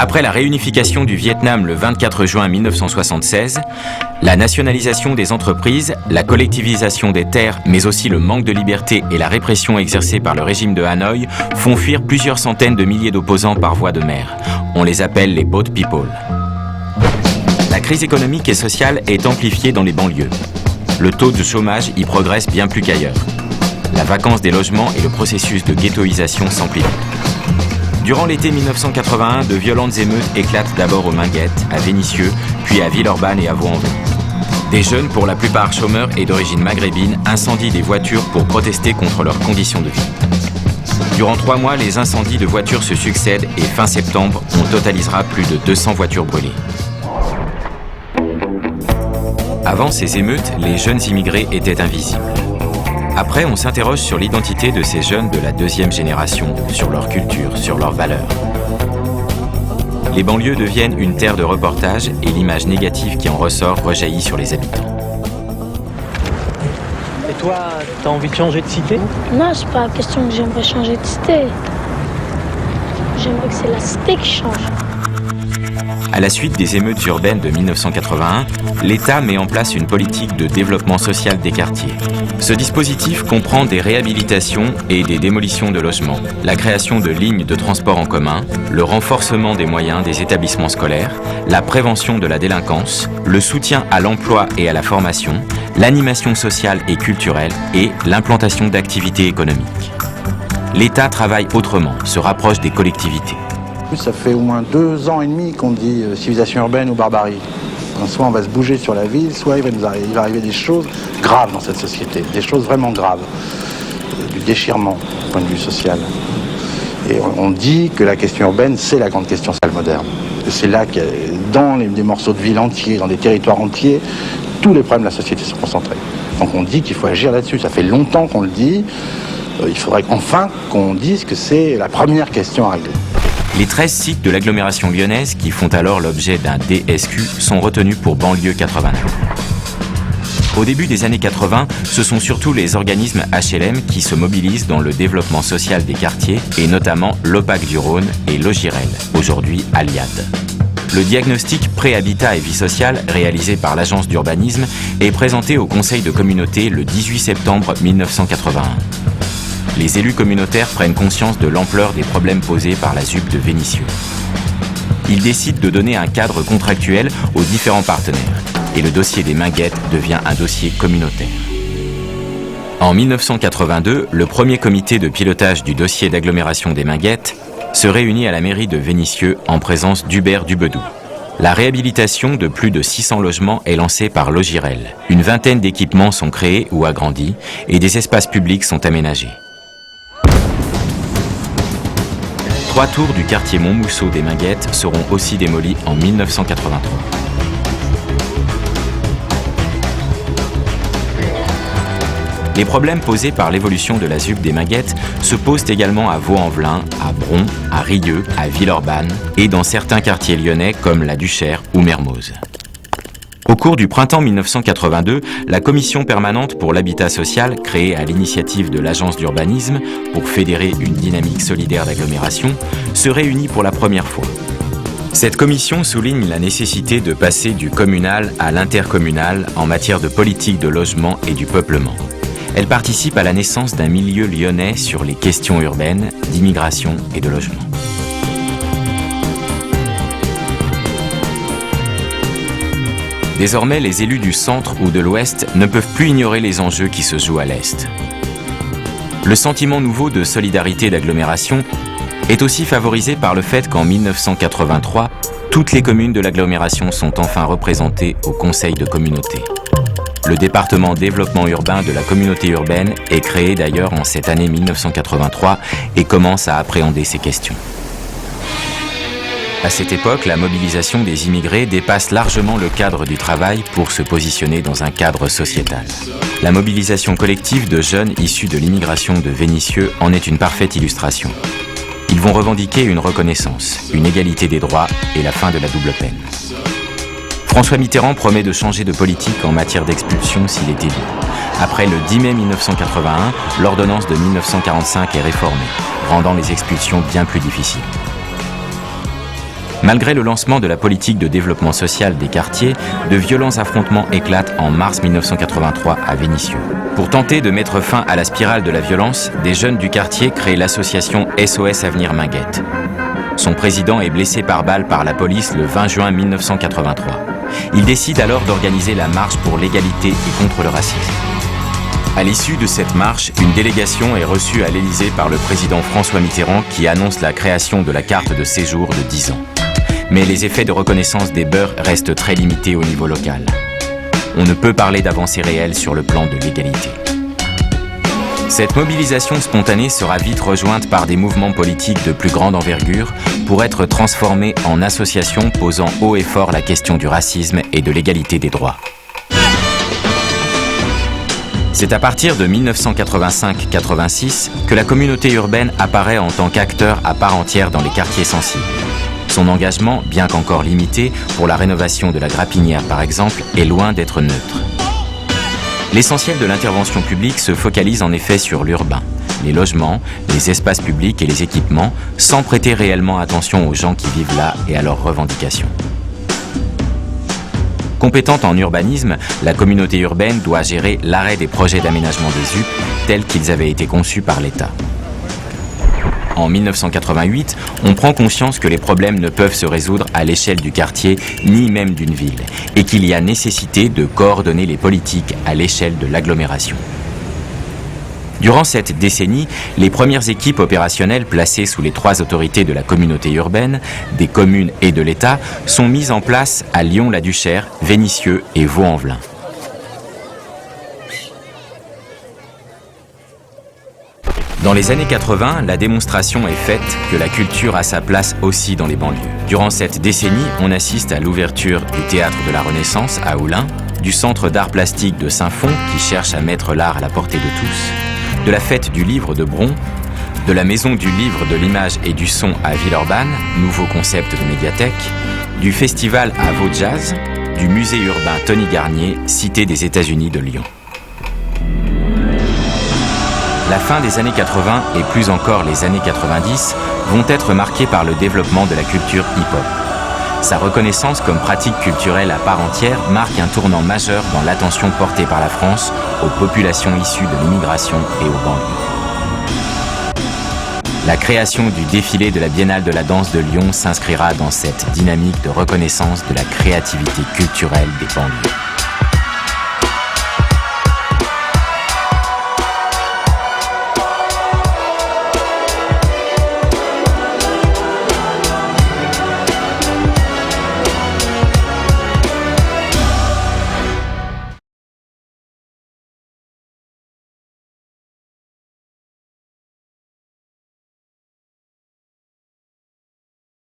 Après la réunification du Vietnam le 24 juin 1976, la nationalisation des entreprises, la collectivisation des terres, mais aussi le manque de liberté et la répression exercée par le régime de Hanoï font fuir plusieurs centaines de milliers d'opposants par voie de mer. On les appelle les boat people. La crise économique et sociale est amplifiée dans les banlieues. Le taux de chômage y progresse bien plus qu'ailleurs. La vacance des logements et le processus de ghettoisation s'amplifient. Durant l'été 1981, de violentes émeutes éclatent d'abord aux Minguettes, à Vénissieux, puis à Villeurbanne et à Vaux-en-Velin. Des jeunes, pour la plupart chômeurs et d'origine maghrébine, incendient des voitures pour protester contre leurs conditions de vie. Durant 3 mois, les incendies de voitures se succèdent et fin septembre, on totalisera plus de 200 voitures brûlées. Avant ces émeutes, les jeunes immigrés étaient invisibles. Après, on s'interroge sur l'identité de ces jeunes de la deuxième génération, sur leur culture, sur leurs valeurs. Les banlieues deviennent une terre de reportage et l'image négative qui en ressort rejaillit sur les habitants. Et toi, t'as envie de changer de cité? Non, c'est pas la question que j'aimerais changer de cité. J'aimerais que c'est la cité qui change. À la suite des émeutes urbaines de 1981, l'État met en place une politique de développement social des quartiers. Ce dispositif comprend des réhabilitations et des démolitions de logements, la création de lignes de transport en commun, le renforcement des moyens des établissements scolaires, la prévention de la délinquance, le soutien à l'emploi et à la formation, l'animation sociale et culturelle et l'implantation d'activités économiques. L'État travaille autrement, se rapproche des collectivités. Ça fait au moins 2 ans et demi qu'on dit civilisation urbaine ou barbarie. Soit on va se bouger sur la ville, soit il va arriver des choses graves dans cette société, des choses vraiment graves, du déchirement du point de vue social. Et on dit que la question urbaine, c'est la grande question sociale moderne. Et c'est là que dans des morceaux de ville entiers, dans des territoires entiers, tous les problèmes de la société sont concentrés. Donc on dit qu'il faut agir là-dessus. Ça fait longtemps qu'on le dit. Il faudrait enfin qu'on dise que c'est la première question à régler. Les 13 sites de l'agglomération lyonnaise qui font alors l'objet d'un DSQ sont retenus pour banlieue 89. Au début des années 80, ce sont surtout les organismes HLM qui se mobilisent dans le développement social des quartiers et notamment l'OPAC du Rhône et Logirel, aujourd'hui Aliad. Le diagnostic pré-habitat et vie sociale réalisé par l'agence d'urbanisme est présenté au conseil de communauté le 18 septembre 1981. Les élus communautaires prennent conscience de l'ampleur des problèmes posés par la ZUP de Vénissieux. Ils décident de donner un cadre contractuel aux différents partenaires et le dossier des Minguettes devient un dossier communautaire. En 1982, le premier comité de pilotage du dossier d'agglomération des Minguettes se réunit à la mairie de Vénissieux en présence d'Hubert Dubedou. La réhabilitation de plus de 600 logements est lancée par Logirel. Une vingtaine d'équipements sont créés ou agrandis et des espaces publics sont aménagés. 3 tours du quartier Montmousseau des Minguettes seront aussi démolis en 1983. Les problèmes posés par l'évolution de la ZUP des Minguettes se posent également à Vaux-en-Velin, à Bron, à Rieux, à Villeurbanne et dans certains quartiers lyonnais comme la Duchère ou Mermoz. Au cours du printemps 1982, la commission permanente pour l'habitat social, créée à l'initiative de l'agence d'urbanisme pour fédérer une dynamique solidaire d'agglomération, se réunit pour la première fois. Cette commission souligne la nécessité de passer du communal à l'intercommunal en matière de politique de logement et du peuplement. Elle participe à la naissance d'un milieu lyonnais sur les questions urbaines, d'immigration et de logement. Désormais, les élus du centre ou de l'ouest ne peuvent plus ignorer les enjeux qui se jouent à l'est. Le sentiment nouveau de solidarité d'agglomération est aussi favorisé par le fait qu'en 1983, toutes les communes de l'agglomération sont enfin représentées au conseil de communauté. Le département développement urbain de la communauté urbaine est créé d'ailleurs en cette année 1983 et commence à appréhender ces questions. À cette époque, la mobilisation des immigrés dépasse largement le cadre du travail pour se positionner dans un cadre sociétal. La mobilisation collective de jeunes issus de l'immigration de Vénissieux en est une parfaite illustration. Ils vont revendiquer une reconnaissance, une égalité des droits et la fin de la double peine. François Mitterrand promet de changer de politique en matière d'expulsion s'il est élu. Après le 10 mai 1981, l'ordonnance de 1945 est réformée, rendant les expulsions bien plus difficiles. Malgré le lancement de la politique de développement social des quartiers, de violents affrontements éclatent en mars 1983 à Vénissieux. Pour tenter de mettre fin à la spirale de la violence, des jeunes du quartier créent l'association SOS Avenir Minguette. Son président est blessé par balle par la police le 20 juin 1983. Il décide alors d'organiser la marche pour l'égalité et contre le racisme. À l'issue de cette marche, une délégation est reçue à l'Élysée par le président François Mitterrand qui annonce la création de la carte de séjour de 10 ans. Mais les effets de reconnaissance des beurs restent très limités au niveau local. On ne peut parler d'avancée réelle sur le plan de l'égalité. Cette mobilisation spontanée sera vite rejointe par des mouvements politiques de plus grande envergure pour être transformés en associations posant haut et fort la question du racisme et de l'égalité des droits. C'est à partir de 1985-86 que la communauté urbaine apparaît en tant qu'acteur à part entière dans les quartiers sensibles. Son engagement, bien qu'encore limité, pour la rénovation de la Grapinière par exemple, est loin d'être neutre. L'essentiel de l'intervention publique se focalise en effet sur l'urbain, les logements, les espaces publics et les équipements, sans prêter réellement attention aux gens qui vivent là et à leurs revendications. Compétente en urbanisme, la communauté urbaine doit gérer l'arrêt des projets d'aménagement des UP tels qu'ils avaient été conçus par l'État. En 1988, on prend conscience que les problèmes ne peuvent se résoudre à l'échelle du quartier ni même d'une ville et qu'il y a nécessité de coordonner les politiques à l'échelle de l'agglomération. Durant cette décennie, les premières équipes opérationnelles placées sous les 3 autorités de la communauté urbaine, des communes et de l'État sont mises en place à Lyon-la-Duchère, Vénissieux et Vaux-en-Velin. Dans les années 80, la démonstration est faite que la culture a sa place aussi dans les banlieues. Durant cette décennie, on assiste à l'ouverture du Théâtre de la Renaissance à Oullins, du Centre d'art plastique de Saint-Fond qui cherche à mettre l'art à la portée de tous, de la Fête du Livre de Bron, de la Maison du Livre de l'Image et du Son à Villeurbanne, nouveau concept de médiathèque, du Festival à Vaud Jazz, du Musée urbain Tony Garnier, cité des États-Unis de Lyon. La fin des années 80 et plus encore les années 90 vont être marquées par le développement de la culture hip-hop. Sa reconnaissance comme pratique culturelle à part entière marque un tournant majeur dans l'attention portée par la France aux populations issues de l'immigration et aux banlieues. La création du défilé de la Biennale de la danse de Lyon s'inscrira dans cette dynamique de reconnaissance de la créativité culturelle des banlieues.